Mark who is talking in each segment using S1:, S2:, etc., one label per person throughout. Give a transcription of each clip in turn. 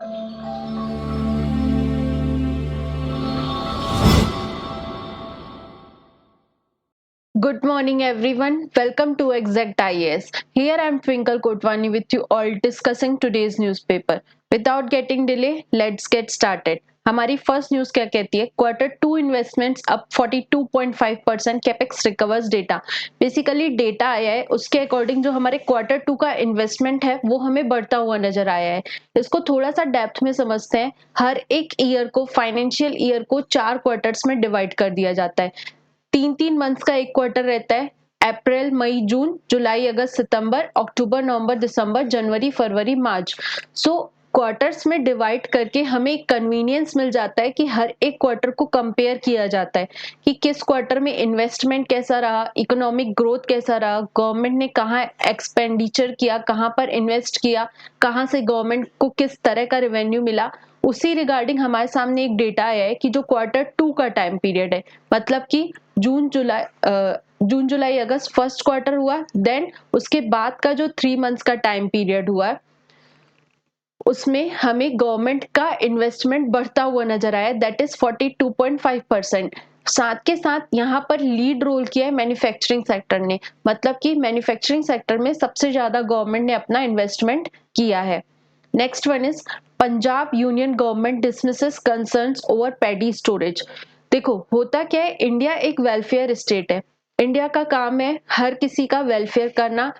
S1: Good morning, everyone. Welcome to Exact IAS. Here I am Twinkle Kotwani with you all discussing today's newspaper. Without getting delay, let's get started. हमारी first news क्या कहती है? Q2 investments up 42.5%, capex recovers data. Basically data आया है, उसके according जो हमारे Q2 का इन्वेस्टमेंट है वो हमें बढ़ता हुआ नजर आया है। इसको थोड़ा सा डेप्थ में समझते हैं। हर एक ईयर को, फाइनेंशियल ईयर को 4 क्वार्टर्स में डिवाइड कर दिया जाता है। 3-3 मंथ्स का एक क्वार्टर रहता है। अप्रैल, मई, जून, जुलाई, अगस्त, सितंबर, अक्टूबर, नवंबर, दिसंबर, जनवरी, फरवरी, मार्च। सो क्वार्टर्स में डिवाइड करके हमें एक कन्वीनियंस मिल जाता है कि हर एक क्वार्टर को कंपेयर किया जाता है कि किस क्वार्टर में इन्वेस्टमेंट कैसा रहा, इकोनॉमिक ग्रोथ कैसा रहा, गवर्नमेंट ने कहाँ एक्सपेंडिचर किया, कहाँ पर इन्वेस्ट किया, कहाँ से गवर्नमेंट को किस तरह का रेवेन्यू मिला। उसी रिगार्डिंग हमारे सामने एक डेटा आया है कि जो Q2 का टाइम पीरियड है, मतलब कि जून जुलाई अगस्त फर्स्ट क्वार्टर हुआ, देन उसके बाद का जो 3 मंथ्स का टाइम पीरियड हुआ, उसमें हमें गवर्नमेंट का इन्वेस्टमेंट बढ़ता हुआ नजर आया, दैट इज 42.5%। साथ के साथ यहाँ पर लीड रोल किया है मैन्युफैक्चरिंग सेक्टर ने, मतलब कि मैन्युफैक्चरिंग सेक्टर में सबसे ज्यादा गवर्नमेंट ने अपना इन्वेस्टमेंट किया है। Next one is Punjab union government dismisses concerns over paddy storage. देखो होता क्या है, इंडिया एक वेलफेयर स्टेट है। इंडिया का काम है हर किसी का वेलफेयर करना।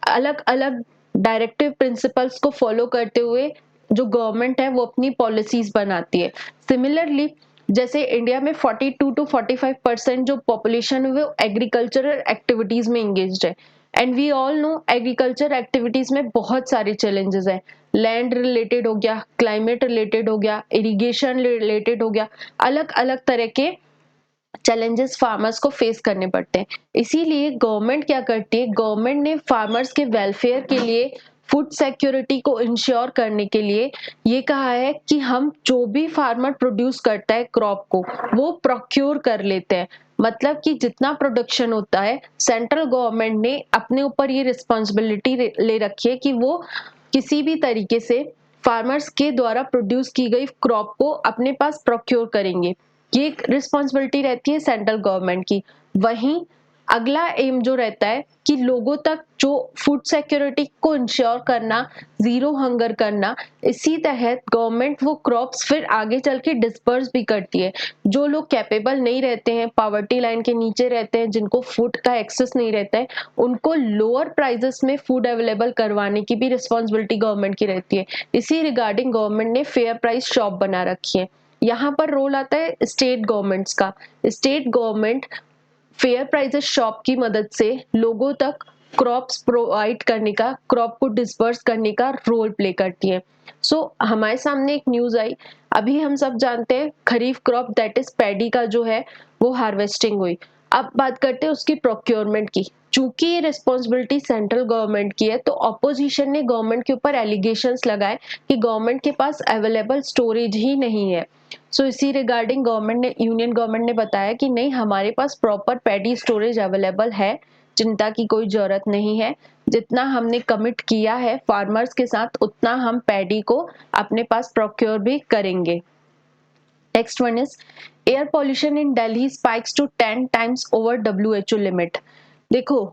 S1: अलग अलग डायरेक्टिव प्रिंसिपल्स को फॉलो करते हुए जो गवर्नमेंट है वो अपनी पॉलिसीज बनाती है। सिमिलरली जैसे इंडिया में 42 to 45% जो पॉपुलेशन है वो एग्रीकल्चरल एक्टिविटीज में एंगेज्ड है। And we all know agriculture activities में बहुत सारे चैलेंजेस हैं। लैंड रिलेटेड हो गया, क्लाइमेट रिलेटेड हो गया, इरिगेशन रिलेटेड हो गया, अलग अलग तरह के चैलेंजेस फार्मर्स को फेस करने पड़ते हैं। इसीलिए गवर्नमेंट क्या करती है, गवर्नमेंट ने फार्मर्स के वेलफेयर के लिए, फूड सिक्योरिटी को इंश्योर करने के लिए ये कहा है कि हम जो भी फार्मर प्रोड्यूस करता है क्रॉप को वो प्रोक्योर कर लेते हैं। मतलब कि जितना प्रोडक्शन होता है, सेंट्रल गवर्नमेंट ने अपने ऊपर ये रिस्पॉन्सिबिलिटी ले रखी है कि वो किसी भी तरीके से फार्मर्स के द्वारा प्रोड्यूस की गई क्रॉप को अपने पास प्रोक्योर करेंगे। ये रिस्पॉन्सिबिलिटी रहती है सेंट्रल गवर्नमेंट की। वहीं अगला एम जो रहता है कि लोगों तक जो फूड सिक्योरिटी को इंश्योर करना, जीरो हंगर करना, इसी तहत गवर्नमेंट वो क्रॉप्स फिर आगे चल के डिस्पर्स भी करती है। जो लोग कैपेबल नहीं रहते हैं, पॉवर्टी लाइन के नीचे रहते हैं, जिनको फूड का एक्सेस नहीं रहता है, उनको लोअर प्राइजेस में फूड अवेलेबल करवाने की भी रिस्पॉन्सिबिलिटी गवर्नमेंट की रहती है। इसी रिगार्डिंग गवर्नमेंट ने फेयर प्राइस शॉप बना रखी है। यहाँ पर रोल आता है स्टेट गवर्नमेंट्स का। State government fair prices shop की मदद से लोगों तक क्रॉप्स प्रोवाइड करने का, क्रॉप को डिस्पर्स करने का रोल प्ले करती है। हमारे सामने एक न्यूज आई, अभी हम सब जानते हैं खरीफ क्रॉप दैट इज पैडी का जो है वो हार्वेस्टिंग हुई। अब बात करते हैं उसकी प्रोक्योरमेंट की। चूंकि ये रिस्पॉन्सिबिलिटी सेंट्रल गवर्नमेंट की है, तो ऑपोजिशन ने गवर्नमेंट के ऊपर एलिगेशंस लगाए कि गवर्नमेंट के पास अवेलेबल स्टोरेज ही नहीं है। इसी रिगार्डिंग यूनियन गवर्नमेंट ने बताया कि नहीं, हमारे पास प्रॉपर पैडी स्टोरेज अवेलेबल है, चिंता की कोई जरूरत नहीं है। जितना हमने कमिट किया है फार्मर्स के साथ, उतना हम पैडी को अपने पास प्रोक्योर भी करेंगे। Next one is air pollution in Delhi spikes to 10 times over WHO limit. देखो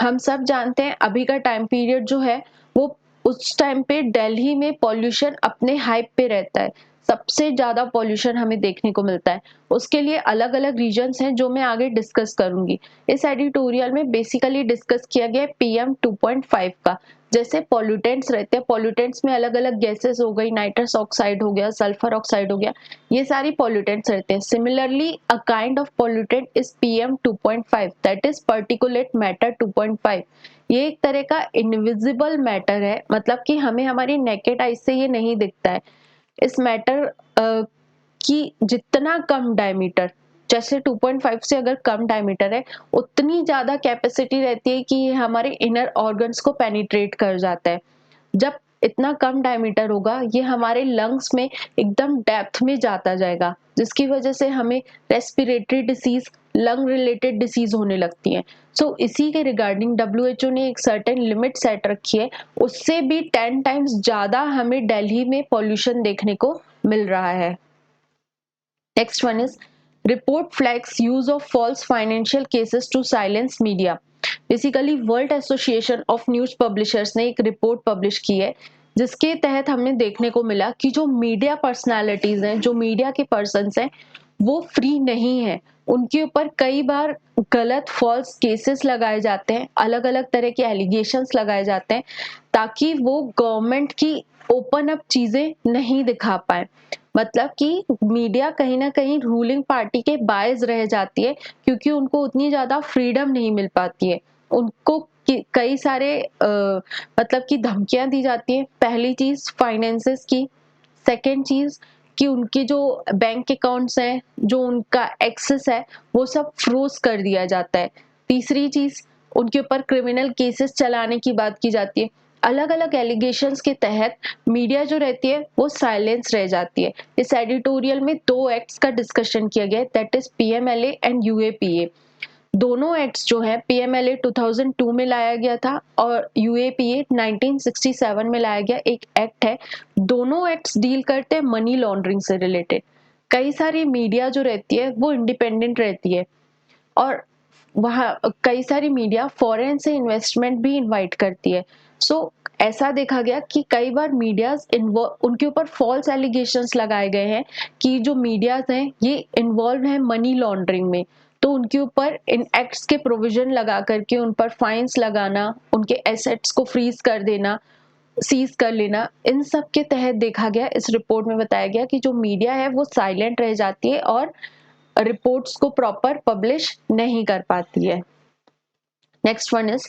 S1: हम सब जानते हैं अभी का टाइम पीरियड जो है वो, उस टाइम पे दिल्ली में पॉल्यूशन अपने हाइप पे रहता है। सबसे ज्यादा पॉल्यूशन हमें देखने को मिलता है। उसके लिए अलग अलग रीजंस हैं जो मैं आगे डिस्कस करूंगी। इस एडिटोरियल में बेसिकली डिस्कस किया गया है PM 2.5 का। जैसे पॉल्यूटेंट्स रहते हैं, पॉल्यूटेंट्स में अलग अलग गैसेस हो गई, नाइट्रस ऑक्साइड हो गया, सल्फर ऑक्साइड हो गया, ये सारी पॉल्यूटेंट्स रहते हैं। Similarly a kind of pollutant is PM 2.5, that is particulate matter 2.5। ये एक तरह का इनविजिबल मैटर है, मतलब कि हमें हमारी नेकेड आई से ये नहीं दिखता है। इस मैटर की जितना कम डायमीटर, जैसे 2.5 से अगर कम डायमीटर है, उतनी ज्यादा कैपेसिटी रहती है कि ये हमारे इनर ऑर्गन्स को पेनिट्रेट कर जाता है। जब इतना कम डायमीटर होगा, ये हमारे लंग्स में एकदम डेप्थ में जाता जाएगा, जिसकी वजह से हमें respiratory disease, lung related disease होने लगती हैं। सो इसी के रिगार्डिंग WHO ने एक सर्टेन लिमिट सेट रखी है, उससे भी 10 टाइम्स ज्यादा हमें दिल्ली में पॉल्यूशन देखने को मिल रहा है। Next one is report flags use of false financial cases to silence media. Basically world association of news publishers ने एक रिपोर्ट पब्लिश की है, जिसके तहत हमें देखने को मिला कि जो मीडिया पर्सनालिटीज हैं, जो मीडिया के पर्सन्स हैं, वो फ्री नहीं है। उनके ऊपर कई बार गलत फॉल्स केसेस लगाए जाते हैं, अलग अलग तरह के एलिगेशंस लगाए जाते हैं, ताकि वो गवर्नमेंट की ओपन अप चीजें नहीं दिखा पाए। मतलब कि मीडिया कहीं ना कहीं रूलिंग पार्टी के बायस रह जाती है, क्योंकि उनको उतनी ज्यादा फ्रीडम नहीं मिल पाती है। उनको कई सारे मतलब कि धमकियां दी जाती है। पहली चीज फाइनेंसेस की, सेकेंड चीज कि उनके जो बैंक अकाउंट्स हैं, जो उनका एक्सेस है, वो सब फ्रोज कर दिया जाता है। तीसरी चीज, उनके ऊपर क्रिमिनल केसेस चलाने की बात की जाती है। अलग अलग एलिगेशंस के तहत मीडिया जो रहती है वो साइलेंस रह जाती है। इस एडिटोरियल में 2 एक्ट्स का डिस्कशन किया गया है, that is PMLA and UAPA। दोनों एक्ट्स जो है, PMLA 2002 में लाया गया था और UAPA 1967 में लाया गया एक एक्ट है। दोनों एक्ट्स डील करते हैं मनी लॉन्ड्रिंग से रिलेटेड। कई सारी मीडिया जो रहती है वो इंडिपेंडेंट रहती है, और वहाँ कई सारी मीडिया फॉरेन से इन्वेस्टमेंट भी इनवाइट करती है। सो ऐसा देखा गया कि कई बार मीडियाज उनके ऊपर फॉल्स एलिगेशंस लगाए गए हैं कि जो मीडियाज हैं ये इन्वॉल्व हैं मनी लॉन्ड्रिंग में। तो उनके ऊपर इन एक्ट्स के प्रोविजन लगा करके उन पर फाइन्स लगाना, उनके एसेट्स को फ्रीज कर देना, सीज कर लेना, इन सब के तहत देखा गया, इस रिपोर्ट में बताया गया कि जो मीडिया है वो साइलेंट रह जाती है और रिपोर्ट्स को प्रॉपर पब्लिश नहीं कर पाती है। Next one is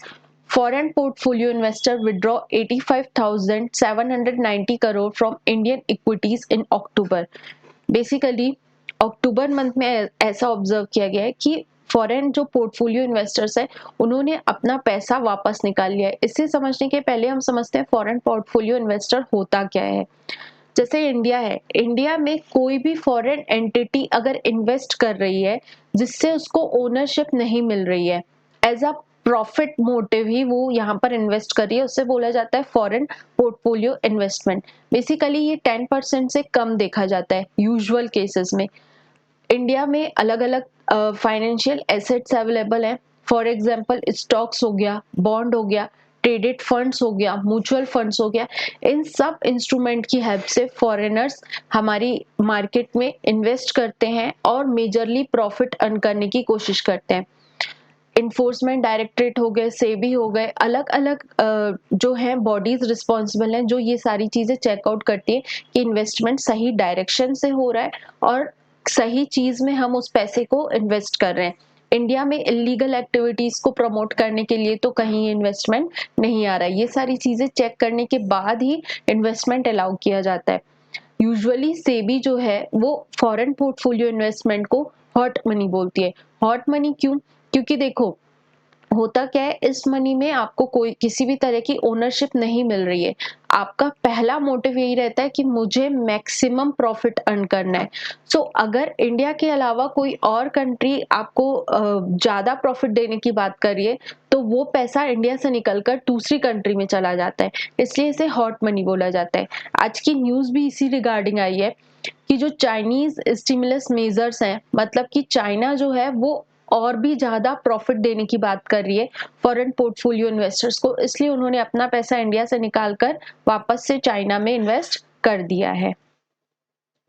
S1: foreign portfolio investor withdraw 85,790 crore from Indian equities in October. Basically October month में ऐसा ऑब्जर्व किया गया है कि फॉरेन जो पोर्टफोलियो इन्वेस्टर्स है उन्होंने अपना पैसा वापस निकाल लिया है। इसे समझने के पहले हम समझते हैं फॉरेन पोर्टफोलियो इन्वेस्टर होता क्या है। जैसे इंडिया है, इंडिया में कोई भी फॉरेन एंटिटी अगर इन्वेस्ट कर रही है जिससे उसको ओनरशिप नहीं मिल रही है, एज अ प्रॉफिट मोटिव ही वो यहाँ पर इन्वेस्ट कर रही है, उससे बोला जाता है फॉरेन पोर्टफोलियो इन्वेस्टमेंट। बेसिकली ये 10% से कम देखा जाता है यूजुअल केसेस में। इंडिया में अलग अलग फाइनेंशियल एसेट्स अवेलेबल हैं। फॉर एग्जांपल स्टॉक्स हो गया, बॉन्ड हो गया, ट्रेडेड फंड्स हो गया, म्यूचुअल फंड्स हो गया। इन सब इंस्ट्रूमेंट की हेल्प से फॉरेनर्स हमारी मार्केट में इन्वेस्ट करते हैं और मेजरली प्रॉफिट अर्न करने की कोशिश करते हैं। इन्फोर्समेंट डायरेक्टरेट हो गए, सेबी हो गए, अलग अलग जो है बॉडीज रिस्पॉन्सिबल हैं जो ये सारी चीजें चेकआउट करती है कि इन्वेस्टमेंट सही डायरेक्शन से हो रहा है और सही चीज में हम उस पैसे को इन्वेस्ट कर रहे हैं। इंडिया में इलीगल एक्टिविटीज को प्रमोट करने के लिए तो कहीं इन्वेस्टमेंट नहीं आ रहा है। ये सारी चीजें चेक करने के बाद ही इन्वेस्टमेंट अलाउ किया जाता है। यूजुअली सेबी जो है वो फॉरेन पोर्टफोलियो इन्वेस्टमेंट को हॉट मनी बोलती है। हॉट मनी क्यों? क्योंकि देखो होता क्या है, इस मनी में आपको कोई किसी भी तरह की ओनरशिप नहीं मिल रही है। आपका पहला मोटिव यही रहता है कि मुझे मैक्सिमम प्रॉफिट अर्न करना है। सो अगर इंडिया के अलावा कोई और कंट्री आपको ज्यादा प्रॉफिट देने की बात कर रही है तो वो पैसा इंडिया से निकलकर दूसरी कंट्री में चला जाता है, इसलिए इसे हॉट मनी बोला जाता है। आज की न्यूज भी इसी रिगार्डिंग आई है कि जो चाइनीज स्टिमुलस मेजर्स हैं, मतलब कि चाइना जो है वो और भी ज्यादा प्रॉफिट देने की बात कर रही है फॉरेन पोर्टफोलियो इन्वेस्टर्स को, इसलिए उन्होंने अपना पैसा इंडिया से निकालकर वापस से चाइना में इन्वेस्ट कर दिया है।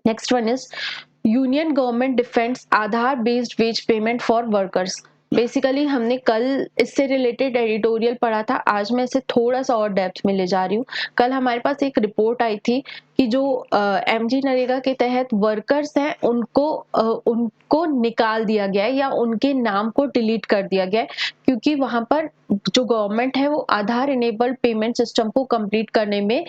S1: Next one is union government defends Aadhaar based wage payment for workers. Basically हमने कल इससे रिलेटेड एडिटोरियल पढ़ा था, आज मैं इसे थोड़ा सा और डेप्थ में ले जा रही हूँ। कल हमारे पास एक रिपोर्ट आई थी कि जो MG नरेगा के तहत वर्कर्स हैं उनको निकाल दिया गया है या उनके नाम को डिलीट कर दिया गया है, क्योंकि वहां पर जो गवर्नमेंट है वो आधार इनेबल्ड पेमेंट सिस्टम को कंप्लीट करने में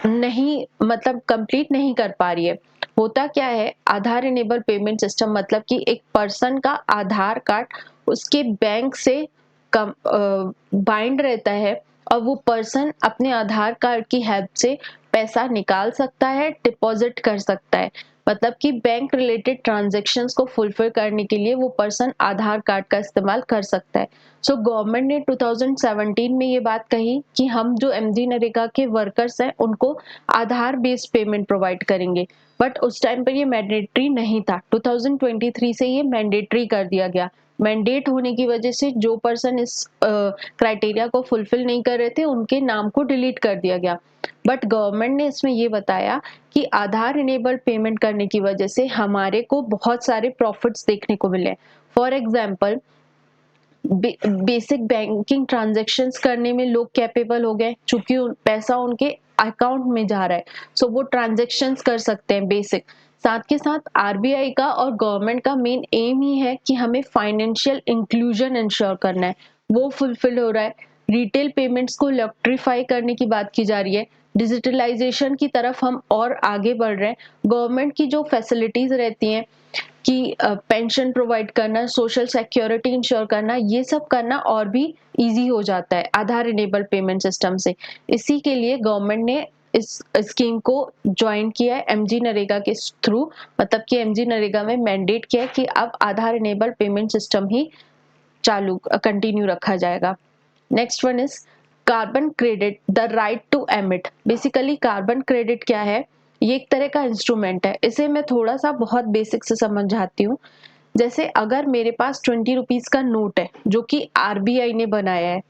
S1: नहीं, मतलब कंप्लीट नहीं कर पा रही है। होता क्या है, आधार इनेबल पेमेंट सिस्टम मतलब कि एक पर्सन का आधार कार्ड उसके बैंक से बाइंड रहता है और वो पर्सन अपने आधार कार्ड की हेल्प से पैसा निकाल सकता है, डिपॉजिट कर सकता है। मतलब कि बैंक रिलेटेड ट्रांजैक्शंस को फुलफिल करने के लिए वो पर्सन आधार कार्ड का इस्तेमाल कर सकता है। सो गवर्नमेंट ने 2017 में ये बात कही कि हम जो एमजी नरेगा के वर्कर्स हैं उनको आधार बेस्ड पेमेंट प्रोवाइड करेंगे, बट उस टाइम पर ये मैंडेटरी नहीं था। 2023 से ये मैंडेटरी कर दिया गया। मैंडेट होने की वजह से जो पर्सन इस क्राइटेरिया को फुलफिल नहीं कर रहे थे उनके नाम को डिलीट कर दिया गया। बट गवर्नमेंट ने इसमें ये बताया कि आधार इनेबल्ड पेमेंट करने की वजह से हमारे को बहुत सारे प्रॉफिट्स देखने को मिले। For example, basic banking transactions करने में लोग कैपेबल हो गए, चूंकि पैसा उनके अकाउंट में जा रहा है, सो वो ट्रांजैक्शंस कर सकते हैं बेसिक। साथ के साथ आरबीआई का और गवर्नमेंट का मेन एम ही है कि हमें फाइनेंशियल इंक्लूजन इंश्योर करना है, वो फुलफिल हो रहा है। रिटेल पेमेंट्स को इलेक्ट्रीफाई करने की बात की जा रही है, डिजिटलाइजेशन की तरफ हम और आगे बढ़ रहे हैं। गवर्नमेंट की जो फैसिलिटीज रहती हैं कि पेंशन प्रोवाइड करना, सोशल सिक्योरिटी इंश्योर करना, ये सब करना और भी इजी हो जाता है आधार इनेबल्ड पेमेंट सिस्टम से। इसी के लिए गवर्नमेंट ने इस स्कीम को ज्वाइन किया है एमजी नरेगा के थ्रू। मतलब कि एमजी नरेगा में मैंडेट किया है कि अब आधार इनेबल्ड पेमेंट सिस्टम ही चालू कंटिन्यू रखा जाएगा। Next one is carbon credit, the right to emit. Basically carbon credit क्या है? ये एक तरह का इंस्ट्रूमेंट है। इसे मैं थोड़ा सा बहुत बेसिक से समझाती हूँ। जैसे अगर मेरे पास 20 रुपीज का नोट है जो कि आरबीआई ने बनाया है,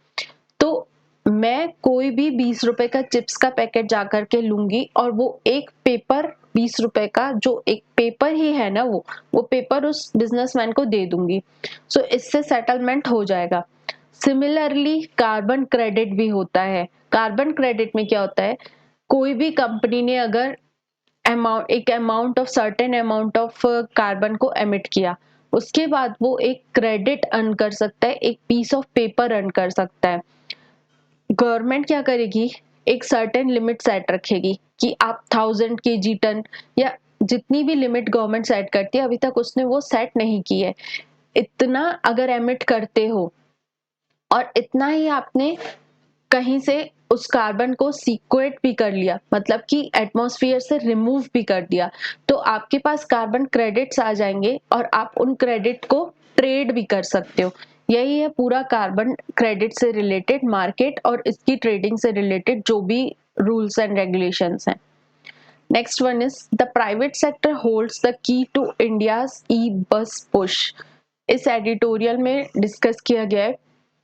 S1: तो मैं कोई भी 20 रुपए का चिप्स का पैकेट जाकर के लूंगी और वो एक पेपर 20 रुपए का, जो एक पेपर ही है ना, वो पेपर उस बिजनेसमैन को दे दूंगी। सो इससे सेटलमेंट हो जाएगा। सिमिलरली कार्बन क्रेडिट भी होता है। कार्बन क्रेडिट में क्या होता है? कोई भी कंपनी ने अगर एक amount of certain amount of carbon को एमिट किया, उसके बाद वो एक क्रेडिट अर्न कर सकता है, एक पीस ऑफ पेपर अर्न कर सकता है। गवर्नमेंट क्या करेगी? एक सर्टेन लिमिट सेट रखेगी कि आप 1000 kg टन या जितनी भी लिमिट गवर्नमेंट सेट करती है, अभी तक उसने वो सेट नहीं की है। इतना अगर एमिट करते हो और इतना ही आपने कहीं से उस कार्बन को सीक्वेट भी कर लिया, मतलब कि एटमॉस्फेयर से रिमूव भी कर दिया, तो आपके पास कार्बन क्रेडिट्स आ जाएंगे और आप उन क्रेडिट को ट्रेड भी कर सकते हो। यही है पूरा कार्बन क्रेडिट से रिलेटेड मार्केट और इसकी ट्रेडिंग से रिलेटेड जो भी रूल्स एंड रेगुलेशंस हैं। Next one is the private sector holds the key to India's e bus push. इस एडिटोरियल में डिस्कस किया गया है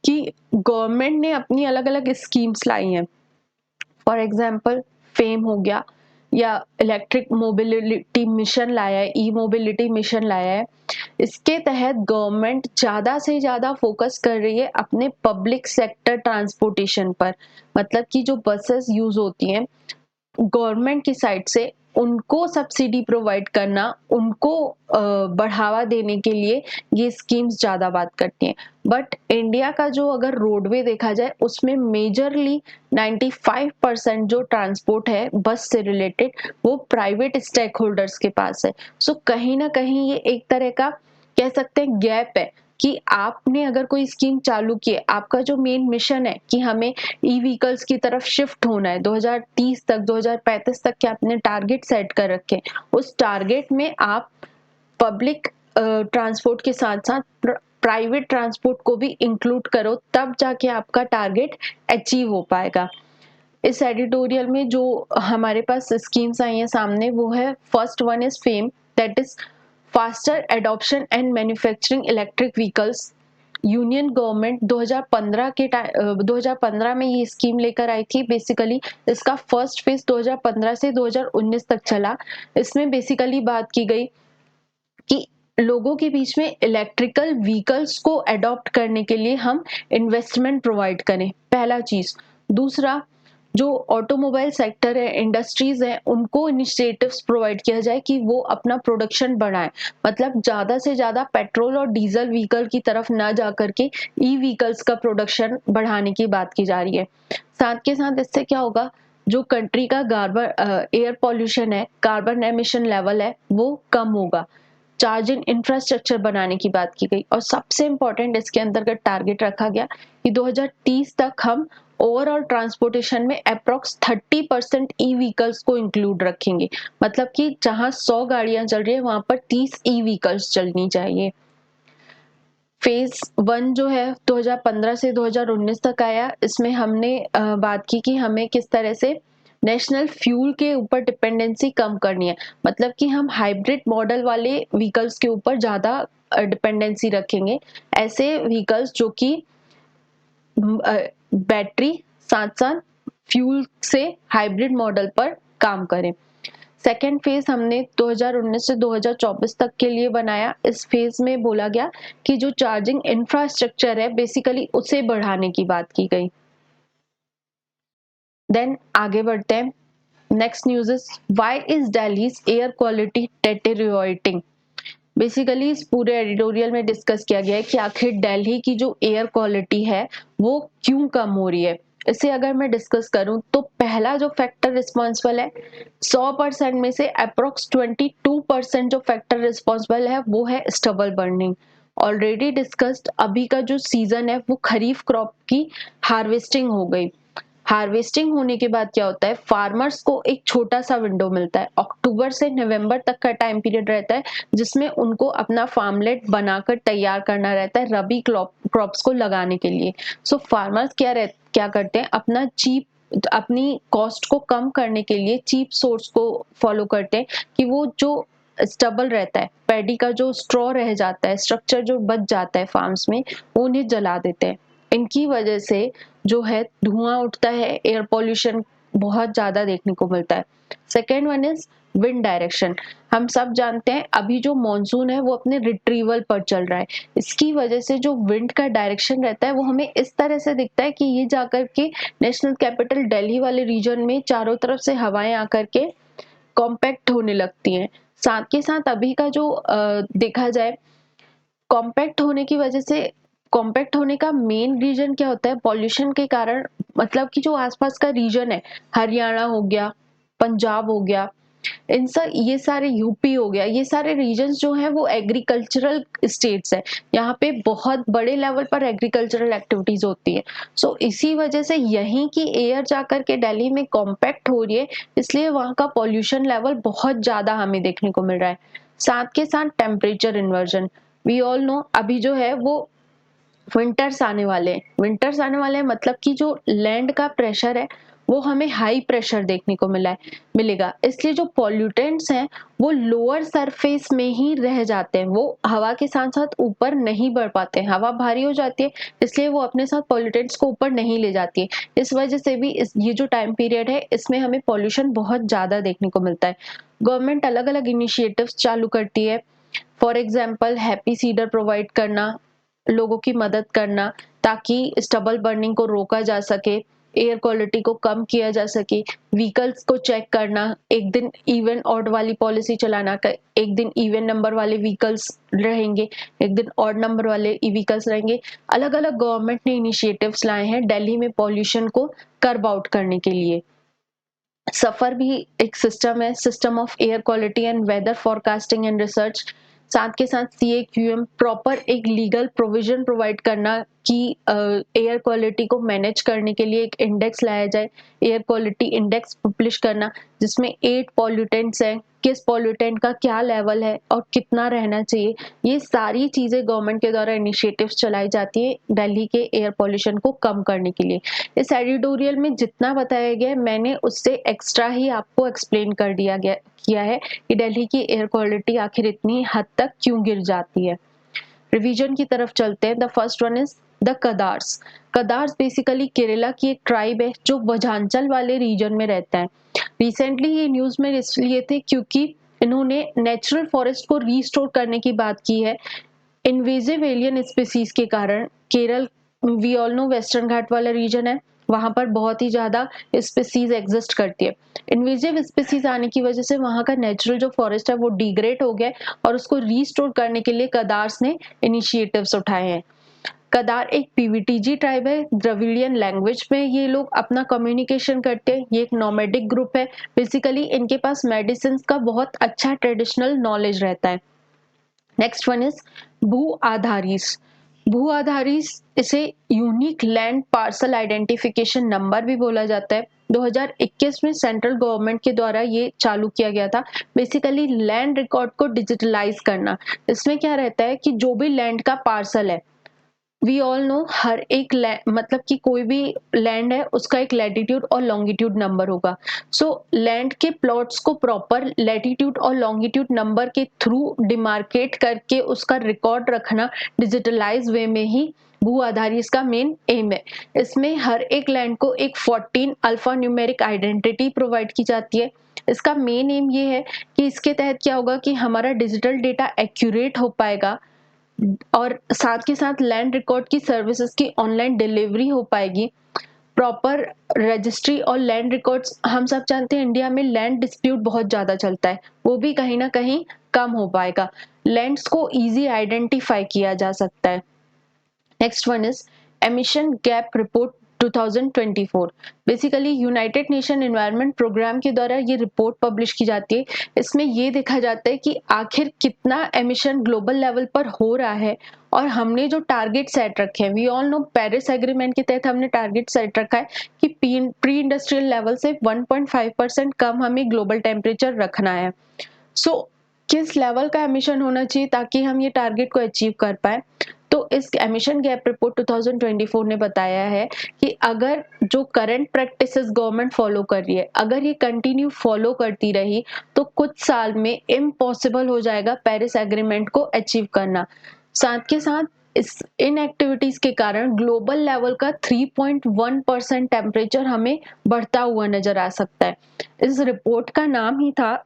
S1: कि गवर्नमेंट ने अपनी अलग अलग स्कीम्स लाई हैं। फॉर एग्जाम्पल फेम हो गया, या इलेक्ट्रिक मोबिलिटी मिशन लाया है, ई मोबिलिटी मिशन लाया है। इसके तहत गवर्नमेंट ज्यादा से ज्यादा फोकस कर रही है अपने पब्लिक सेक्टर ट्रांसपोर्टेशन पर। मतलब कि जो बसेस यूज होती हैं गवर्नमेंट की साइड से, उनको सब्सिडी प्रोवाइड करना, उनको बढ़ावा देने के लिए ये स्कीम्स ज्यादा बात करती हैं। बट इंडिया का जो अगर रोडवे देखा जाए, उसमें मेजरली 95% जो ट्रांसपोर्ट है बस से रिलेटेड, वो प्राइवेट स्टेक होल्डर्स के पास है। सो कहीं ना कहीं ये एक तरह का कह सकते हैं गैप है कि आपने अगर कोई स्कीम चालू की है, आपका जो मेन मिशन है कि हमें ई व्हीकल्स की तरफ शिफ्ट होना है 2030 तक, 2035 तक के आपने टारगेट सेट कर रखे, उस टारगेट में आप पब्लिक ट्रांसपोर्ट के साथ साथ प्राइवेट ट्रांसपोर्ट को भी इंक्लूड करो, तब जाके आपका टारगेट अचीव हो पाएगा। इस एडिटोरियल में जो हमारे पास स्कीम्स आई हैं सामने, वो है first one is fame, that is faster adoption and manufacturing electric vehicles. Union government 2015 में ये स्कीम लेकर आई थी। बेसिकली इसका फर्स्ट फेज 2015 से 2019 तक चला। इसमें बेसिकली बात की गई कि लोगों के बीच में इलेक्ट्रिकल व्हीकल्स को अडॉप्ट करने के लिए हम इन्वेस्टमेंट प्रोवाइड करें, पहला चीज। दूसरा, जो ऑटोमोबाइल सेक्टर है, इंडस्ट्रीज है, उनको इनिशिएटिव्स प्रोवाइड किया जाए कि वो अपना प्रोडक्शन बढ़ाएं। मतलब ज्यादा से ज्यादा पेट्रोल और डीजल व्हीकल की तरफ ना जाकर के ई व्हीकल्स का प्रोडक्शन बढ़ाने की बात की जा रही है। साथ के साथ इससे क्या होगा, जो कंट्री का एयर पॉल्यूशन है, कार्बन एमिशन लेवल है, वो कम होगा। चार्जिंग इंफ्रास्ट्रक्चर बनाने की बात की गई, और सबसे इंपॉर्टेंट इसके अंतर्गत टारगेट रखा गया कि 2030 तक हम ओवरऑल ट्रांसपोर्टेशन में अप्रॉक्स 30% ई व्हीकल्स को इंक्लूड रखेंगे, मतलब कि जहां 100 गाड़ियां चल रही है वहां पर 30 ई व्हीकल्स चलनी चाहिए। फेज 1 जो है 2015 से 2019 तक आया, इसमें हमने बात की कि हमें किस तरह से नेशनल फ्यूल के ऊपर डिपेंडेंसी कम करनी है, मतलब कि हम हाइब्रिड मॉडल वाले व्हीकल्स के ऊपर ज्यादा डिपेंडेंसी रखेंगे, ऐसे व्हीकल्स जो कि बैटरी साथ साथ फ्यूल से हाइब्रिड मॉडल पर काम करें। सेकेंड फेज हमने 2019 से 2024 तक के लिए बनाया। इस फेज में बोला गया कि जो चार्जिंग इंफ्रास्ट्रक्चर है बेसिकली उसे बढ़ाने की बात की गई। देन आगे बढ़ते हैं। Next news is why is Delhi's air quality deteriorating. Basically इस पूरे एडिटोरियल में डिस्कस किया गया है कि आखिर दिल्ली की जो एयर क्वालिटी है वो क्यों कम हो रही है। इसे अगर मैं डिस्कस करूं तो पहला जो फैक्टर रिस्पॉन्सिबल है, 100% में से अप्रोक्स 22% जो फैक्टर रिस्पॉन्सिबल है वो है स्टबल बर्निंग। ऑलरेडी डिस्कस्ड, अभी का जो सीजन है वो खरीफ क्रॉप की हार्वेस्टिंग हो गई। हार्वेस्टिंग होने के बाद क्या होता है, फार्मर्स को एक छोटा सा विंडो मिलता है, अक्टूबर से नवंबर तक का टाइम पीरियड रहता है जिसमें उनको अपना फार्मलैंड बनाकर तैयार करना रहता है रबी क्रॉप्स को लगाने के लिए। सो फार्मर्स क्या करते हैं, अपनी कॉस्ट को कम करने के लिए चीप सोर्स को फॉलो करते हैं कि वो जो स्टबल रहता है, पैडी का जो स्ट्रॉ रह जाता है, स्ट्रक्चर जो बच जाता है फार्म्स में, वो उन्हें जला देते हैं। इनकी वजह से जो है धुआं उठता है, एयर पॉल्यूशन बहुत ज्यादा देखने को मिलता है। Second one is wind direction. हम सब जानते हैं अभी जो मॉनसून है वो अपने रिट्रीवल पर चल रहा है, इसकी वजह से जो विंड का डायरेक्शन रहता है वो हमें इस तरह से दिखता है कि ये जाकर के नेशनल कैपिटल दिल्ली वाले रीजन में चारों तरफ से हवाएं आकर के कॉम्पैक्ट होने लगती हैं। साथ के साथ अभी का जो देखा जाए, कॉम्पैक्ट होने की वजह से, कॉम्पैक्ट होने का मेन रीजन क्या होता है, पॉल्यूशन के कारण। मतलब कि जो आसपास का रीजन है, हरियाणा हो गया, पंजाब हो गया, इन सब, ये सारे यूपी हो गया, ये सारे रीजन्स जो हैं वो एग्रीकल्चरल स्टेट्स है। यहाँ पे बहुत बड़े लेवल पर एग्रीकल्चरल एक्टिविटीज होती है। सो इसी वजह से यहीं की एयर जाकर के दिल्ली में कॉम्पैक्ट हो रही है, इसलिए वहाँ का पॉल्यूशन लेवल बहुत ज्यादा हमें देखने को मिल रहा है। साथ के साथ temperature inversion, we all know अभी जो है वो विंटर्स आने वाले हैं। विंटर्स आने वाले हैं मतलब कि जो लैंड का प्रेशर है वो हमें हाई प्रेशर देखने को मिलेगा, इसलिए जो पॉल्यूटेंट्स हैं वो लोअर सरफेस में ही रह जाते हैं, वो हवा के साथ साथ ऊपर नहीं बढ़ पाते हैं। हवा भारी हो जाती है इसलिए वो अपने साथ पॉल्यूटेंट्स को ऊपर नहीं ले जाती है। इस वजह से भी ये जो टाइम पीरियड है इसमें हमें पॉल्यूशन बहुत ज्यादा देखने को मिलता है। गवर्नमेंट अलग अलग इनिशिएटिव्स चालू करती है, for example happy seeder provide करना, लोगों की मदद करना ताकि स्टबल बर्निंग को रोका जा सके, एयर क्वालिटी को कम किया जा सके, व्हीकल्स को चेक करना, एक दिन इवन ऑड वाली पॉलिसी चलाना, एक दिन इवन नंबर वाले व्हीकल्स रहेंगे, एक दिन ऑड नंबर वाले व्हीकल्स रहेंगे। अलग अलग गवर्नमेंट ने इनिशिएटिव्स लाए हैं दिल्ली में पॉल्यूशन को कर्ब आउट करने के लिए। सफर भी एक सिस्टम है, system of air quality and weather forecasting and research. साथ के साथ CAQM प्रॉपर एक लीगल प्रोविजन प्रोवाइड करना कि एयर क्वालिटी को मैनेज करने के लिए एक इंडेक्स लाया जाए, एयर क्वालिटी इंडेक्स पब्लिश करना जिसमें 8 पॉल्यूटेंट्स हैं, किस पॉल्यूटेंट का क्या लेवल है और कितना रहना चाहिए, ये सारी चीजें गवर्नमेंट के द्वारा इनिशिएटिव्स चलाई जाती है दिल्ली के एयर पॉल्यूशन को कम करने के लिए। इस एडिटोरियल में जितना बताया गया है मैंने उससे एक्स्ट्रा ही आपको एक्सप्लेन कर किया है कि दिल्ली की एयर क्वालिटी आखिर इतनी हद तक क्यों गिर जाती है। रिवीजन की तरफ चलते हैं। The first one is the Kadars. Kadars basically Kerala की एक ट्राइब है जो वजांचल वाले रीजन में रहता है। रिसेंटली ये न्यूज में इसलिए थे क्योंकि इन्होंने नेचुरल फॉरेस्ट को रीस्टोर करने की बात की है इन्वेजिव एलियन स्पीसीज के कारण। Kerala, we all know, western Ghat वाला रीजन है, वहां पर बहुत ही ज्यादा स्पीसीज एग्जिस्ट करती है। इन्वेजिव स्पीसीज आने की वजह से वहां का नेचुरल जो फॉरेस्ट है वो डिग्रेड हो गया और उसको रीस्टोर करने के लिए कदार्स ने इनिशिएटिव्स उठाए हैं। कदार एक पीवीटीजी ट्राइब है, द्रविडियन लैंग्वेज में ये लोग अपना कम्युनिकेशन करते हैं। ये एक नोमैडिक ग्रुप है, बेसिकली इनके पास मेडिसिन का बहुत अच्छा ट्रेडिशनल नॉलेज रहता है। नेक्स्ट वन इज भू आधारिस। भू आधारित इसे unique land parcel identification number भी बोला जाता है। 2021 में सेंट्रल गवर्नमेंट के द्वारा ये चालू किया गया था। बेसिकली लैंड रिकॉर्ड को डिजिटलाइज करना। इसमें क्या रहता है कि जो भी लैंड का पार्सल है, वी ऑल नो हर एक मतलब कि कोई भी लैंड है उसका एक लैटिट्यूड और लॉन्गिट्यूड नंबर होगा। सो लैंड के प्लॉट्स को प्रॉपर लैटिट्यूड और लॉन्गिट्यूड नंबर के थ्रू डिमार्केट करके उसका रिकॉर्ड रखना डिजिटलाइज वे में ही भू आधारित इसका मेन एम है। इसमें हर एक लैंड को एक 14 अल्फा न्यूमेरिक आइडेंटिटी प्रोवाइड की जाती है। इसका मेन एम ये है कि इसके तहत क्या होगा कि हमारा डिजिटल डेटा एक्यूरेट हो पाएगा और साथ के साथ लैंड रिकॉर्ड की सर्विसेज की ऑनलाइन डिलीवरी हो पाएगी। प्रॉपर रजिस्ट्री और लैंड रिकॉर्ड्स, हम सब जानते हैं इंडिया में लैंड डिस्प्यूट बहुत ज्यादा चलता है, वो भी कहीं ना कहीं कम हो पाएगा। लैंड्स को इजी आइडेंटिफाई किया जा सकता है। Next one is emission gap report 2024। Basically United Nation environment programme के द्वारा ये रिपोर्ट पब्लिश की जाती है। इसमें ये देखा जाता है कि आखिर कितना एमिशन ग्लोबल लेवल पर हो रहा है और हमने जो टारगेट सेट रखे हैं, we all know Paris agreement के तहत हमने टारगेट सेट रखा है कि प्री इंडस्ट्रियल लेवल से 1.5% कम हमें ग्लोबल टेम्परेचर रखना है। सो किस लेवल का एमिशन होना चाहिए ताकि हम ये टारगेट को अचीव कर पाए। तो इस एमिशन गैप रिपोर्ट 2024 ने बताया है कि अगर जो करंट प्रैक्टिसेस गवर्नमेंट फॉलो कर रही है, अगर ये कंटिन्यू फॉलो करती रही तो कुछ साल में इम्पॉसिबल हो जाएगा पेरिस एग्रीमेंट को अचीव करना। साथ के साथ इस इन एक्टिविटीज के कारण ग्लोबल लेवल का 3.1% टेम्परेचर हमें बढ़ता हुआ नजर आ सकता है। इस रिपोर्ट का नाम ही था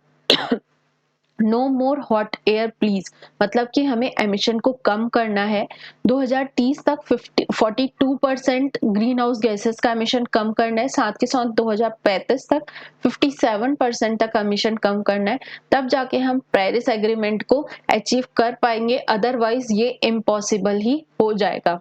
S1: no more hot air please, मतलब कि हमें एमिशन को कम करना है। 2030 तक 42% ग्रीन हाउस गैसेस का एमिशन कम करना है। साथ के साथ 2035 तक 57% तक एमिशन कम करना है। तब जाके हम पेरिस एग्रीमेंट को अचीव कर पाएंगे, अदरवाइज ये इम्पॉसिबल ही हो जाएगा।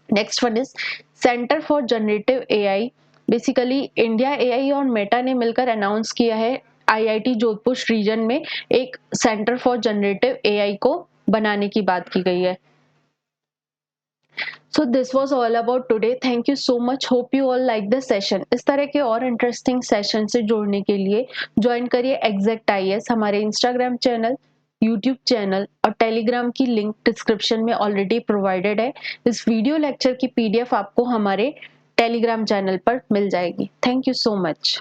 S1: Next one is centre for generative AI. Basically India AI और मेटा ने मिलकर अनाउंस किया है आईआईटी जोधपुर रीजन में एक सेंटर फॉर जनरेटिव एआई को बनाने की बात की गई है। So this was all about today. Thank you so much, hope you all like the session. इस तरह के और इंटरेस्टिंग सेशन से जुड़ने के लिए ज्वाइन करिए एग्जैक्ट आईएएस। हमारे इंस्टाग्राम चैनल, यूट्यूब चैनल और टेलीग्राम की लिंक डिस्क्रिप्शन में ऑलरेडी प्रोवाइडेड है। इस वीडियो लेक्चर की पीडीएफ आपको हमारे टेलीग्राम चैनल पर मिल जाएगी। Thank you so much.